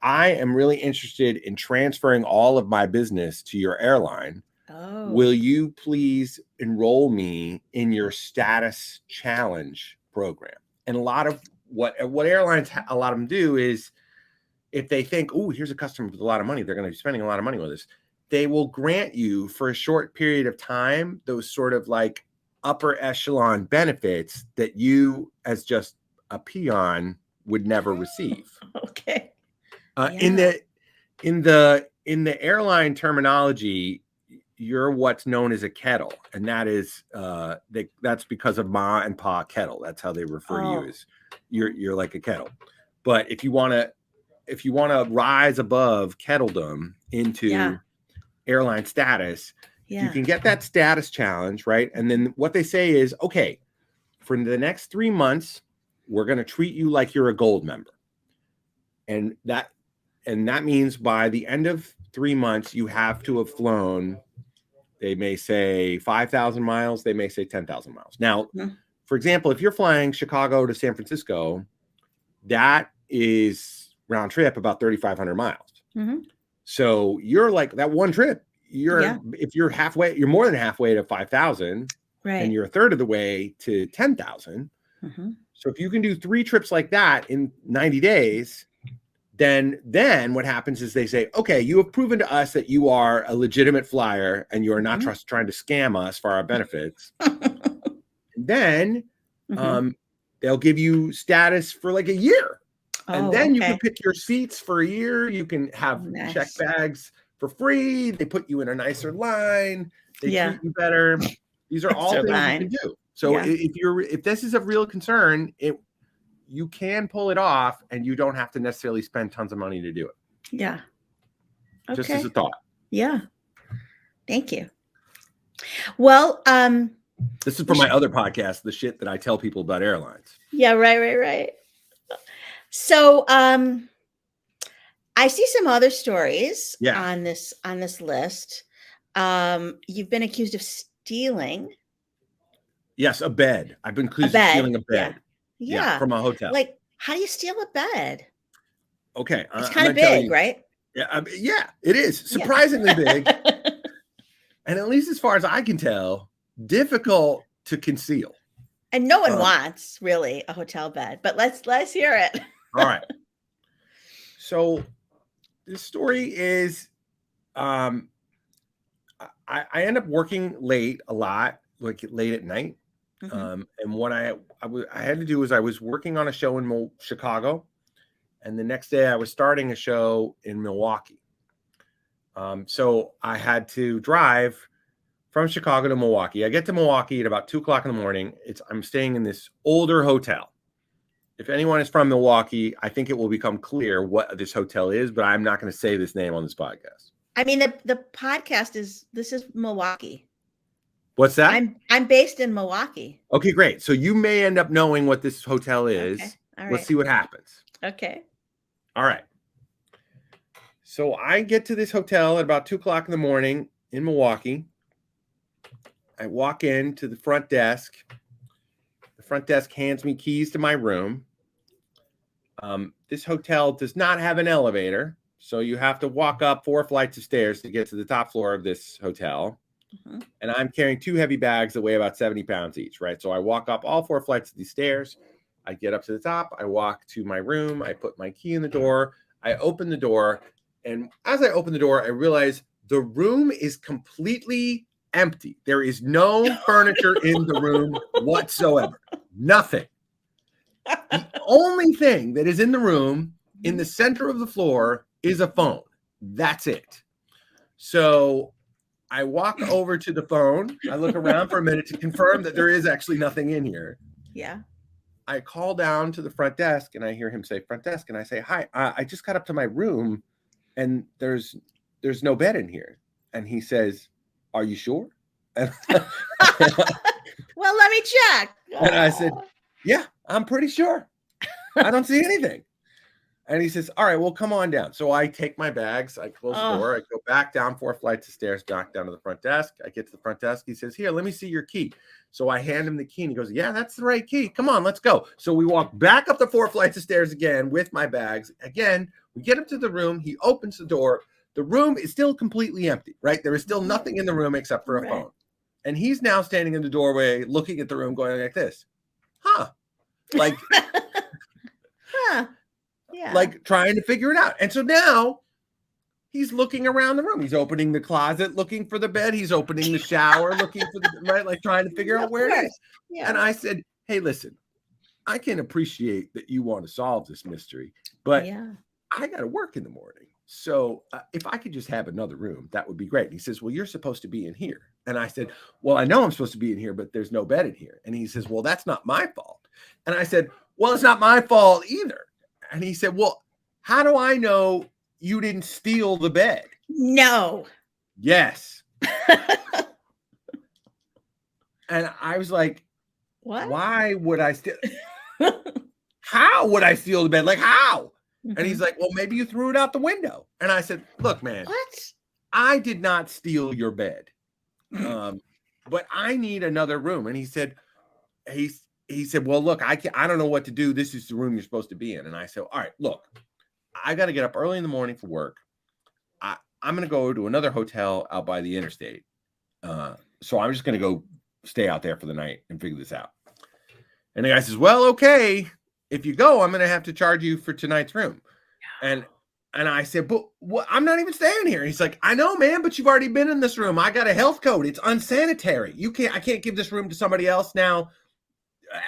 I am really interested in transferring all of my business to your airline. Oh. Will you please enroll me in your status challenge program? And a lot of what airlines, a lot of them do is, if they think, oh, here's a customer with a lot of money, they're going to be spending a lot of money with us, they will grant you for a short period of time those sort of like upper echelon benefits that you, as just a peon, would never receive. Okay. In the airline terminology, you're what's known as a kettle, and that is that's because of Ma and Pa kettle. That's how they refer to you, as you're like a kettle. But if you want to rise above kettledom into airline status, you can get that status challenge, right? And then what they say is, okay, for the next 3 months, we're going to treat you like you're a gold member. And that means by the end of 3 months, you have to have flown, they may say 5,000 miles, they may say 10,000 miles. Now, for example, if you're flying Chicago to San Francisco, that is round trip about 3,500 miles. So you're like, that one trip, if you're halfway, you're more than halfway to 5,000, and you're a third of the way to 10,000. So if you can do 3 trips like that in 90 days, then what happens is they say, okay, you have proven to us that you are a legitimate flyer and you are not trying to scam us for our benefits. Then they'll give you status for like a year. And then you can pick your seats for a year. You can have check bags for free. They put you in a nicer line. They treat you better. These are all things you can do. So if this is a real concern, you can pull it off, and you don't have to necessarily spend tons of money to do it. Yeah. Okay. Just as a thought. Yeah. Thank you. Well, this is for my other podcast, the shit that I tell people about airlines. Yeah, right. So, I see some other stories on this list. You've been accused of stealing. Yes, a bed. I've been accused of stealing a bed. Yeah, from a hotel. Like, how do you steal a bed? Okay, it's kind of big, right? Yeah, it is surprisingly big, and at least as far as I can tell, difficult to conceal. And no one wants really a hotel bed, but let's hear it. All right. So this story is, I end up working late a lot, like late at night. And what I had to do was, I was working on a show in Chicago, and the next day I was starting a show in Milwaukee. So I had to drive from Chicago to Milwaukee. I get to Milwaukee at about 2:00 in the morning. I'm staying in this older hotel. If anyone is from Milwaukee, I think it will become clear what this hotel is, but I'm not going to say this name on this podcast. I mean, the podcast is Milwaukee. What's that? I'm based in Milwaukee. Okay, great. So you may end up knowing what this hotel is. Okay. All right. Let's see what happens. Okay. All right. So I get to this hotel at about 2:00 in the morning in Milwaukee. I walk in to the front desk. The front desk hands me keys to my room. This hotel does not have an elevator, so you have to walk up 4 flights of stairs to get to the top floor of this hotel. Mm-hmm. And I'm carrying 2 heavy bags that weigh about 70 pounds each, right? So I walk up all 4 flights of these stairs. I get up to the top. I walk to my room. I put my key in the door. I open the door. And as I open the door, I realize the room is completely empty. There is no furniture in the room whatsoever. Nothing. The only thing that is in the room in the center of the floor is a phone. That's it. So I walk over to the phone. I look around for a minute to confirm that there is actually nothing in here. Yeah. I call down to the front desk and I hear him say front desk. And I say, hi, I just got up to my room and there's no bed in here. And he says, are you sure? And, Well, let me check. and I said, yeah, I'm pretty sure. I don't see anything. And he says, all right, well, come on down. So I take my bags. I close the door. I go back down 4 flights of stairs, back down to the front desk. I get to the front desk. He says, here, let me see your key. So I hand him the key and he goes, yeah, that's the right key. Come on, let's go. So we walk back up the 4 flights of stairs again with my bags. Again, we get up to the room. He opens the door. The room is still completely empty, right? There is still nothing in the room except for a phone. And he's now standing in the doorway, looking at the room, going like this. Huh. Like, huh. Yeah. Like trying to figure it out. And so now he's looking around the room. He's opening the closet, looking for the bed. He's opening the shower, looking for the, right? Like trying to figure out where it is. Yeah. And I said, hey, listen, I can appreciate that you want to solve this mystery, but I got to work in the morning. So if I could just have another room, that would be great. And he says, well, you're supposed to be in here. And I said, well, I know I'm supposed to be in here, but there's no bed in here. And he says, well, that's not my fault. And I said, well, it's not my fault either. And he said, well, how do I know you didn't steal the bed? No. Yes. And I was like, what? Why would I steal? How would I steal the bed? Like, how? Mm-hmm. And he's like, well, maybe you threw it out the window. And I said, look, man, what? I did not steal your bed. But I need another room. And he said, he said, well, look, I don't know what to do. This is the room you're supposed to be in. And I said, all right, look, I got to get up early in the morning for work. I'm going to go to another hotel out by the interstate. So I'm just going to go stay out there for the night and figure this out. And the guy says, well, okay, if you go, I'm going to have to charge you for tonight's room. And I said, but I'm not even staying here. And he's like, I know, man, but you've already been in this room. I got a health code. It's unsanitary. I can't give this room to somebody else now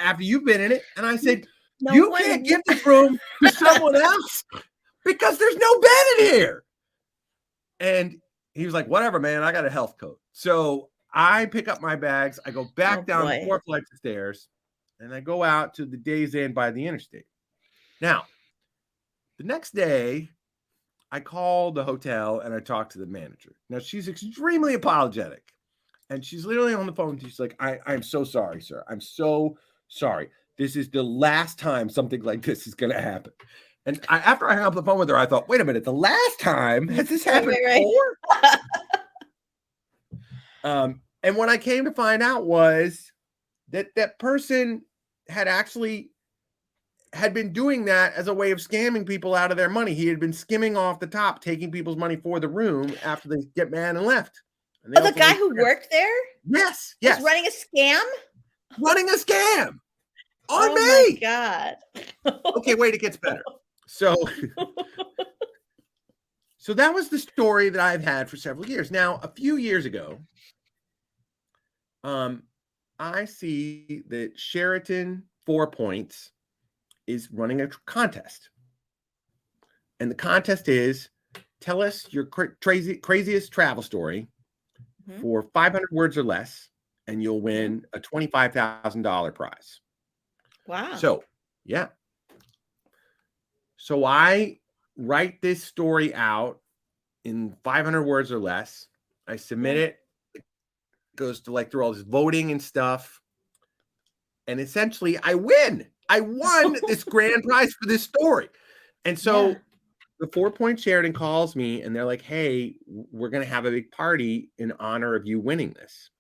after you've been in it. And I said, you can't give this room to someone else because there's no bed in here. And he was like, whatever, man, I got a health code. So I pick up my bags. I go back down 4 flights of stairs and I go out to the Days Inn by the interstate. Now, the next day, I call the hotel and I talk to the manager. Now, she's extremely apologetic. And she's literally on the phone. She's like, I'm so sorry, sir. I'm so sorry. This is the last time something like this is going to happen. And after I hung up the phone with her, I thought, wait a minute, the last time? Has this happened before? And what I came to find out was that person had been doing that as a way of scamming people out of their money. He had been skimming off the top, taking people's money for the room after they get mad and left. And the guy who worked there? Yes. Was running a scam? Running a scam on me. Oh my God. Okay, wait, it gets better. So that was the story that I've had for several years. Now, a few years ago, I see that Sheraton 4 Points is running a contest. And the contest is, tell us your craziest travel story for 500 words or less, and you'll win a $25,000 prize. Wow. So, yeah. So I write this story out in 500 words or less. I submit it. It goes to through all this voting and stuff. And essentially I win. I won this grand prize for this story. And so the 4 Point Sheridan calls me and they're like, hey, we're going to have a big party in honor of you winning this.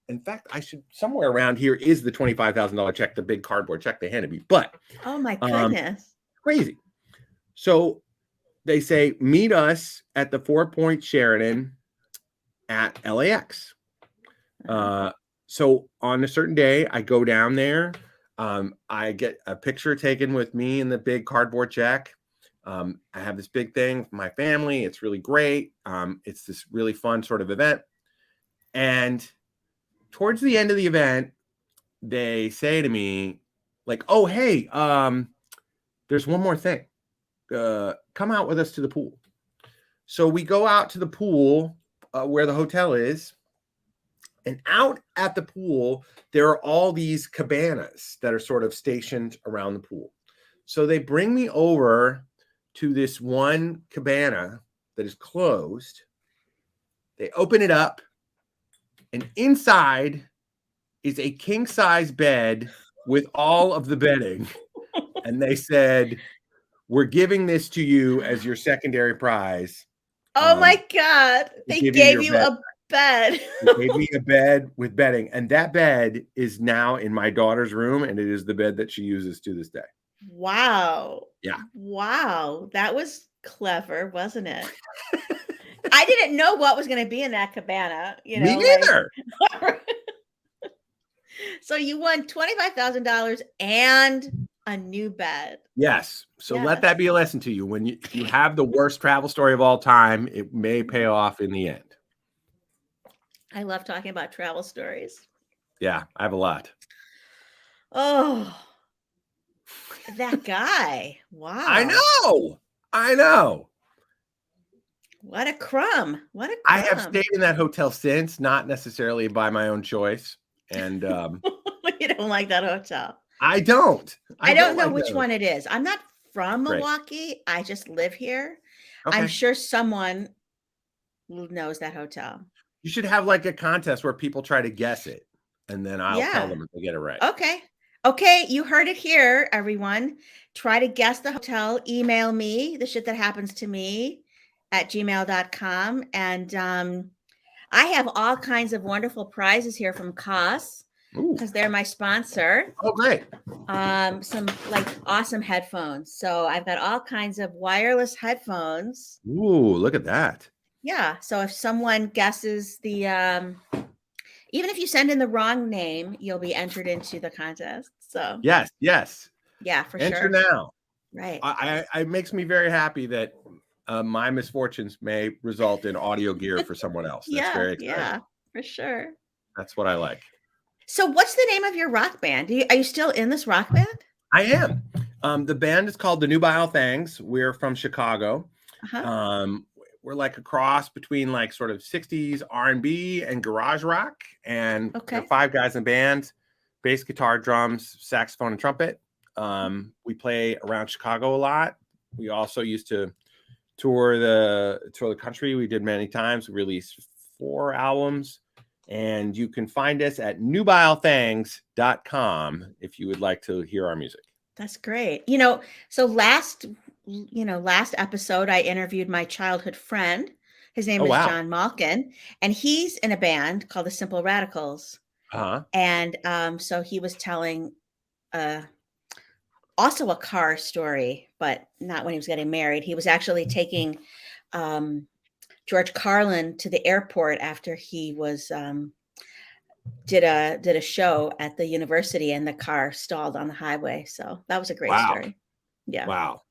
In fact, I should, somewhere around here is the $25,000 check, the big cardboard check they handed me. But oh my goodness, crazy. So they say, meet us at the 4 Point Sheridan at LAX. So on a certain day, I go down there. I get a picture taken with me and the big cardboard check. I have this big thing with my family. It's really great. It's this really fun sort of event. And towards the end of the event, they say to me, like, oh, hey, there's one more thing. Come out with us to the pool. So we go out to the pool where the hotel is. And out at the pool, there are all these cabanas that are sort of stationed around the pool. So they bring me over to this one cabana that is closed. They open it up, and inside is a king-size bed with all of the bedding. And they said, we're giving this to you as your secondary prize. Oh my God. They gave you a bed. They gave me a bed with bedding, and that bed is now in my daughter's room, and it is the bed that she uses to this day. Wow. Yeah. Wow. That was clever, wasn't it? I didn't know what was going to be in that cabana. You know, me neither. Like... So you won $25,000 and a new bed. Yes. So let that be a lesson to you. When you have the worst travel story of all time, it may pay off in the end. I love talking about travel stories. Yeah, I have a lot. Oh, that guy. Wow. I know. What a crumb. I have stayed in that hotel since, not necessarily by my own choice. And you don't like that hotel. I don't. I don't know which one it is. I'm not from Milwaukee. I just live here. Okay. I'm sure someone knows that hotel. You should have like a contest where people try to guess it, and then I'll tell them if they get it right. Okay, you heard it here, everyone. Try to guess the hotel. Email me, the shit that happens to me at gmail.com. And I have all kinds of wonderful prizes here from COS because they're my sponsor. Oh, great. Some like awesome headphones. So I've got all kinds of wireless headphones. Ooh, look at that. Yeah. So if someone guesses the, even if you send in the wrong name, you'll be entered into the contest. So yes. Yeah, for sure. Enter now. Right. It makes me very happy that my misfortunes may result in audio gear for someone else. That's very exciting. Yeah, for sure. That's what I like. So what's the name of your rock band? Are you still in this rock band? I am. The band is called the Nubile Thangs. We're from Chicago. We're like a cross between like sort of 60s R&B and garage rock. And there are 5 guys in the band: bass, guitar, drums, saxophone, and trumpet. We play around Chicago a lot. We also used to tour the country. We did many times. We released 4 albums. And you can find us at nubilethangs.com if you would like to hear our music. That's great. So last episode, I interviewed my childhood friend. His name is John Malkin, and he's in a band called the Simple Radicals. And so he was telling also a car story, but not when he was getting married. He was actually taking George Carlin to the airport after he was did a show at the university, and the car stalled on the highway. So that was a great story. Yeah. Wow.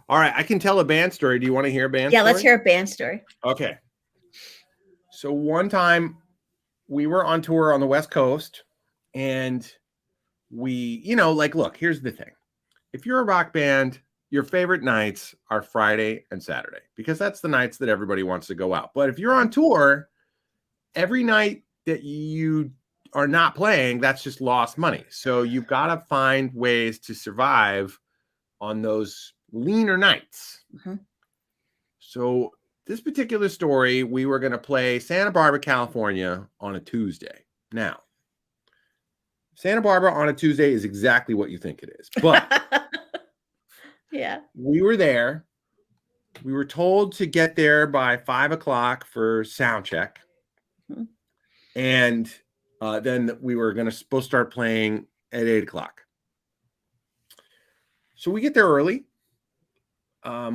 All right, I can tell a band story. Do you want to hear a band story? Yeah, let's hear a band story. Okay. So one time we were on tour on the West Coast, and we, look, here's the thing. If you're a rock band, your favorite nights are Friday and Saturday, because that's the nights that everybody wants to go out. But if you're on tour, every night that you are not playing, that's just lost money. So you've got to find ways to survive on those leaner nights. So this particular story, we were going to play Santa Barbara, California on a Tuesday. Now, Santa Barbara on a Tuesday is exactly what you think it is. But yeah. we were there. We were told to get there by 5 o'clock for sound check. Mhm. And then we were supposed to start playing at 8 o'clock. So we get there early.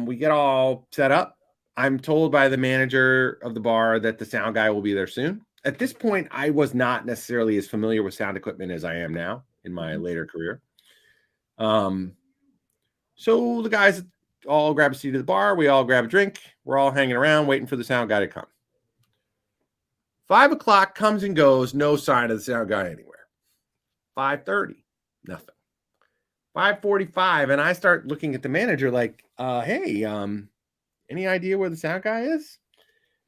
We get all set up. I'm told by the manager of the bar that the sound guy will be there soon. At this point, I was not necessarily as familiar with sound equipment as I am now in my later career. So the guys all grab a seat at the bar. We all grab a drink. We're all hanging around waiting for the sound guy to come. 5 o'clock comes and goes. No sign of the sound guy anywhere. 5:30, nothing. 5:45, and I start looking at the manager like, hey, any idea where the sound guy is?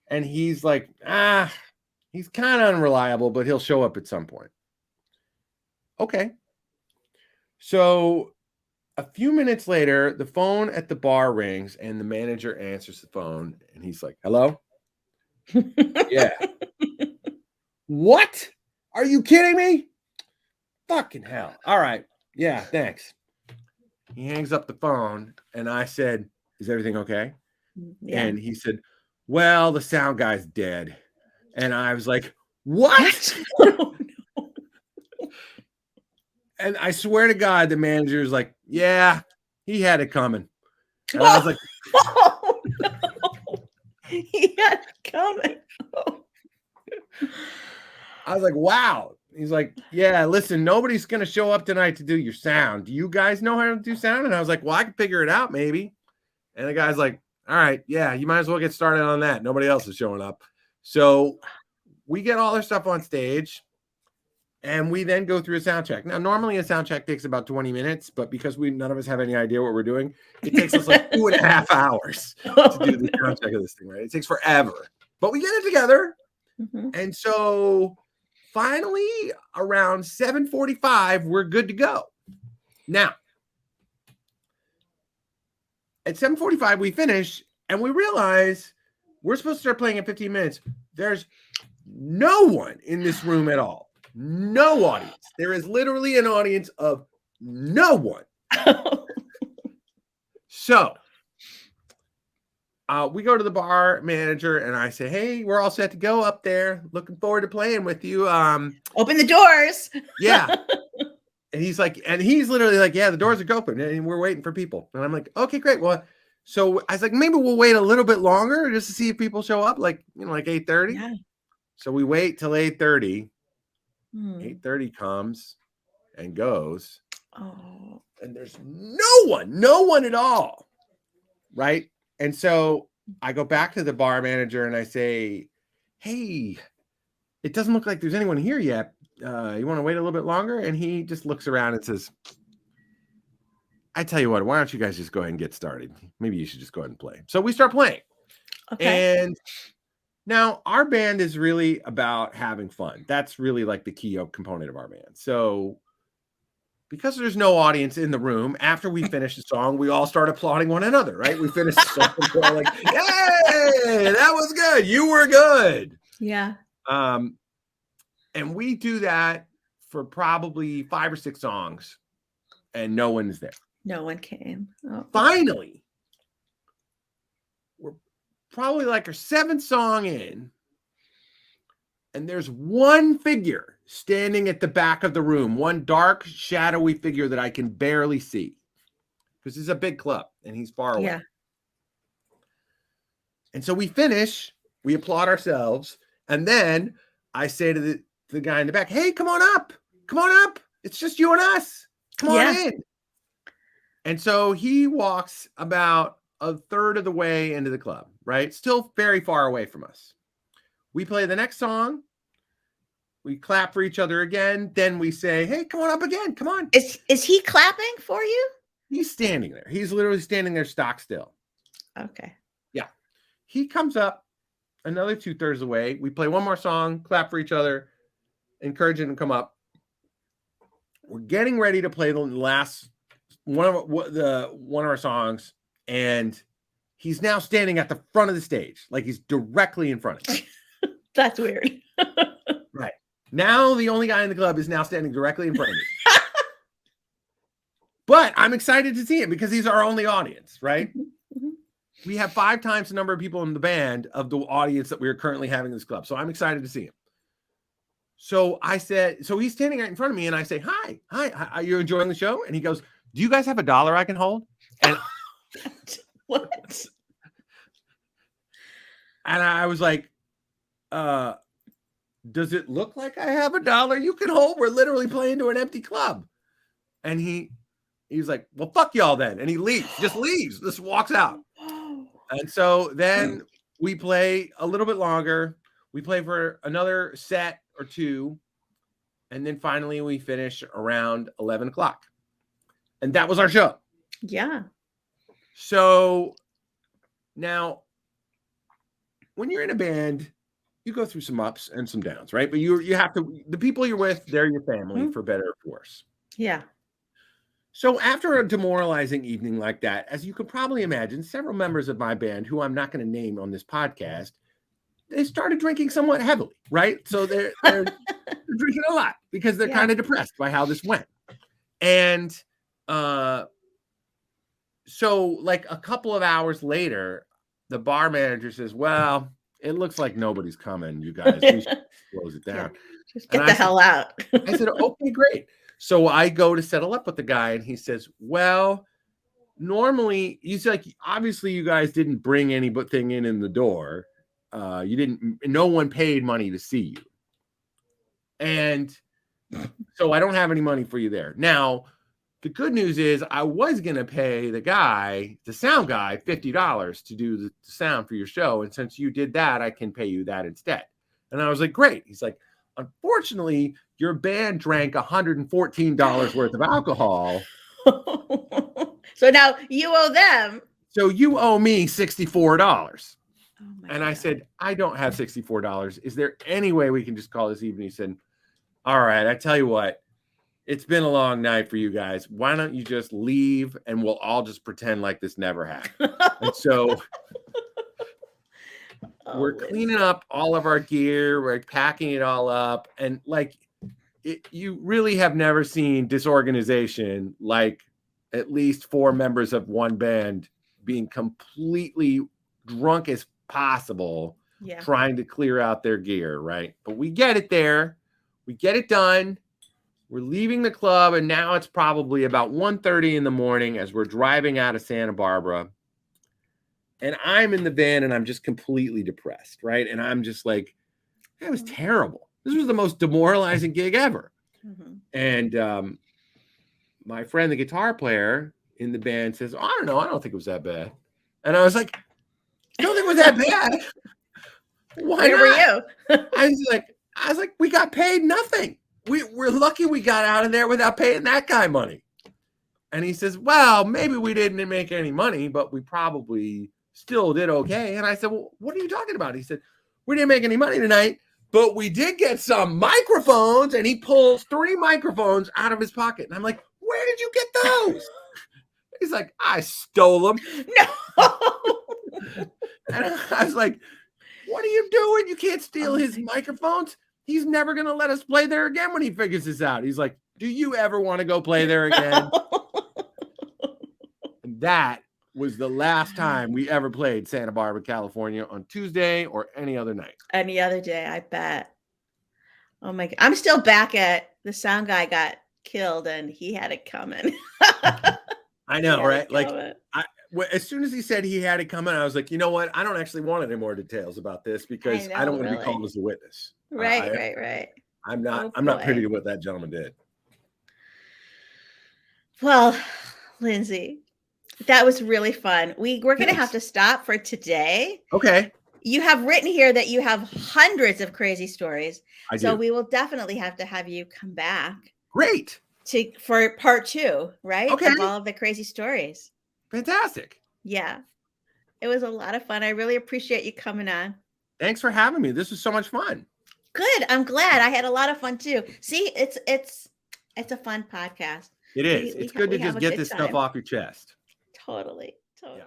And he's like, he's kind of unreliable, but he'll show up at some point. Okay. So a few minutes later, the phone at the bar rings and the manager answers the phone and he's like, hello? Yeah. What? Are you kidding me? Fucking hell. All right. Yeah, thanks. He hangs up the phone and I said, is everything okay? Yeah. And he said, well, the sound guy's dead. And I was like, what? Oh, no. And I swear to God, the manager's like, yeah, he had it coming. And I was like, oh, no. He had it coming. Oh. I was like, wow. He's like, yeah, listen, nobody's going to show up tonight to do your sound. Do you guys know how to do sound? And I was like, well, I can figure it out maybe. And the guy's like, all right, yeah, you might as well get started on that. Nobody else is showing up. So we get all our stuff on stage and we then go through a sound check. Now, normally a sound check takes about 20 minutes, but because none of us have any idea what we're doing, it takes us like 2.5 hours to do the sound check of this thing, right? It takes forever, but we get it together. Mm-hmm. And so finally around 7:45, we're good to go. Now, at 7:45, we finish and we realize we're supposed to start playing in 15 minutes. There's no one in this room at all. No audience. There is literally an audience of no one. So we go to the bar manager and I say, hey, we're all set to go up there. Looking forward to playing with you. Open the doors. Yeah. And he's literally like, yeah, the doors are open and we're waiting for people. And I'm like, okay, great. Well, so I was like, maybe we'll wait a little bit longer just to see if people show up, like 8:30. Yeah. So we wait till 8:30. 8:30 comes and goes. Oh. And there's no one at all. Right. And so I go back to the bar manager and I say, hey, it doesn't look like there's anyone here yet. You want to wait a little bit longer? And he just looks around and says, I tell you what, why don't you guys just go ahead and get started? Maybe you should just go ahead and play. So we start playing. Okay. And now our band is really about having fun. That's really like the key component of our band. So because there's no audience in the room, after we finish the song, we all start applauding one another, right? We finish the song and we're like, hey, that was good. You were good. Yeah. And we do that for probably 5 or 6 songs and no one is there. No one came. Oh. Finally, we're probably like our 7th song in, and there's one figure standing at the back of the room, one dark, shadowy figure that I can barely see because it's a big club and he's far away. Yeah. And so we finish, we applaud ourselves, and then I say to the guy in the back, hey, come on up. Come on up. It's just you and us. Come on in. And so he walks about a third of the way into the club, right? Still very far away from us. We play the next song. We clap for each other again. Then we say, hey, come on up again. Come on. Is he clapping for you? He's standing there. He's literally standing there stock still. Okay. Yeah. He comes up another 2/3 of the way. We play one more song, clap for each other, encourage him to come up. We're getting ready to play the last one of our songs, and he's now standing at the front of the stage, like he's directly in front of me. That's weird. Right. Now the only guy in the club is now standing directly in front of me. But I'm excited to see him because he's our only audience, right? Mm-hmm. We have 5 times the number of people in the band of the audience that we are currently having in this club. So I'm excited to see him. So I said, so he's standing right in front of me and I say, hi, are you enjoying the show? And he goes, do you guys have $1 I can hold? And what? And I was like, does it look like I have $1 you can hold? We're literally playing to an empty club. And he's like, well, fuck y'all then. And he leaves, just walks out. And so then we play a little bit longer. We play for another set or 2. And then finally we finish around 11 o'clock. And that was our show. Yeah. So now when you're in a band, you go through some ups and some downs, right? But you have to, the people you're with, they're your family, for better or for worse. Yeah. So after a demoralizing evening like that, as you could probably imagine, several members of my band, who I'm not going to name on this podcast, they started drinking somewhat heavily, right? So they're drinking a lot because they're kind of depressed by how this went. And so like a couple of hours later, the bar manager says, well, it looks like nobody's coming, you guys. We should close it down. Just get the hell out. I said, okay, great. So I go to settle up with the guy and he says, well, normally he's like, obviously you guys didn't bring anything in the door. No one paid money to see you. And so I don't have any money for you there. Now, the good news is I was going to pay the sound guy, $50 to do the sound for your show. And since you did that, I can pay you that instead. And I was like, great. He's like, unfortunately, your band drank $114 worth of alcohol. So now you owe them. So you owe me $64. And I said, I don't have $64. Is there any way we can just call this evening? He said, all right, I tell you what, it's been a long night for you guys. Why don't you just leave and we'll all just pretend like this never happened. And so we're cleaning up all of our gear. We're packing it all up. And like, you really have never seen disorganization like at least 4 members of one band being completely drunk as possible, trying to clear out their gear, right? But we get it there. We get it done. We're leaving the club, and now it's probably about 1:30 in the morning as we're driving out of Santa Barbara. And I'm in the van, and I'm just completely depressed, right? And I'm just like, that was terrible. This was the most demoralizing gig ever. Mm-hmm. And my friend, the guitar player in the band, says, I don't know. I don't think it was that bad. And I was like, you don't think it was that bad? Why not? Where were you? I was like, we got paid nothing. We're lucky we got out of there without paying that guy money. And he says, well, maybe we didn't make any money, but we probably still did okay. And I said, well, what are you talking about? He said, we didn't make any money tonight, but we did get some microphones. And he pulls 3 microphones out of his pocket. And I'm like, where did you get those? He's like, I stole them. No. And I was like, what are you doing? You can't steal his microphones. He's never going to let us play there again when he figures this out. He's like, do you ever want to go play there again? And that was the last time we ever played Santa Barbara, California on Tuesday or any other night. Any other day, I bet. Oh my God. I'm still back at the sound guy got killed and he had it coming. I know, right? Like, as soon as he said he had it coming, I was like, you know what? I don't actually want any more details about this because I don't want to be called as a witness. Right. I'm not privy to what that gentleman did. Well, Lindsay, that was really fun. We're going to have to stop for today. Okay. You have written here that you have hundreds of crazy stories. So we will definitely have to have you come back. Great. For part 2, right? Okay. Of all of the crazy stories. Fantastic. Yeah. It was a lot of fun. I really appreciate you coming on. Thanks for having me. This was so much fun. Good. I'm glad. I had a lot of fun too. See, it's a fun podcast. It is. It's good to just get this stuff off your chest. Totally. Yeah.